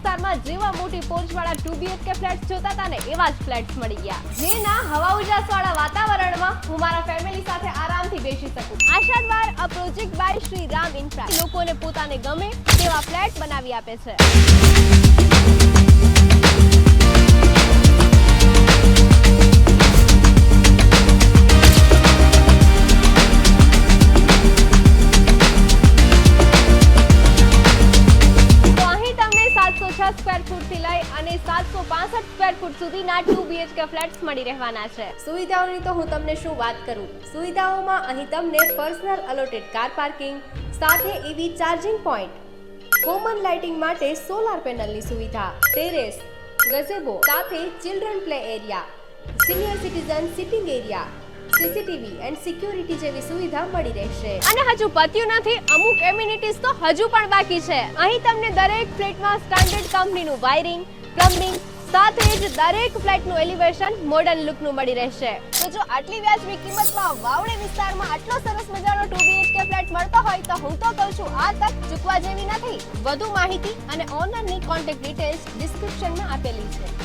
વિસ્તારમાં જેવા મોટી પોર્ચવાળા 2 BHK ફ્લેટ્સ જોતા હતા ને એવા જ ફ્લેટ્સ મળી ગયા, જેના હવા ઉજાસવાળા વાતાવરણમાં હું મારા ફેમિલી સાથે આરામથી બેસી શકું. Ashadwar a project by Shri Ram infra લોકોને પોતાને ગમે તેવા ફ્લેટ બનાવી આપે છે. સ્ક્વેર ફૂટ થી લઈ અને 765 સ્ક્વેર ફૂટ સુધીના 2 BHK ફ્લેટ્સ મળી રહેવાના છે. સુવિધાઓની તો હું તમને શું વાત કરું. સુવિધાઓમાં અહીં તમને પર્સનલ અલોટેડ કાર પાર્કિંગ સાથે EV charging point, common lighting માટે સોલાર પેનલની સુવિધા, ટેરેસ, ગઝેબો સાથે children play area, senior citizen sitting area, CCTV and security જેવી સુવિધા મળી રહેશે. અને હજુ પત્યું નથી, અમુક એમિનિટીઝ તો હજુ પણ બાકી છે. અહીં તમને દરેક ફ્લેટમાં સ્ટાન્ડર્ડ કંપનીનું વાયરિંગ, પ્લમ્બિંગ સાથે જ દરેક ફ્લેટનું એલિવેશન મોડર્ન લુકનું મળી રહેશે. તો જો આટલી વ્યાજબી કિંમતમાં વાવડી વિસ્તારમાં આટલો સરસ મજાનો 2 BHK ફ્લેટ મળતો હોય તો હું તો કહું છું આ તક ચૂકવા જેવી નથી. વધુ માહિતી અને ઓનરની કોન્ટેક્ટ ડિટેલ્સ ડિસ્ક્રિપ્શનમાં આપેલી છે.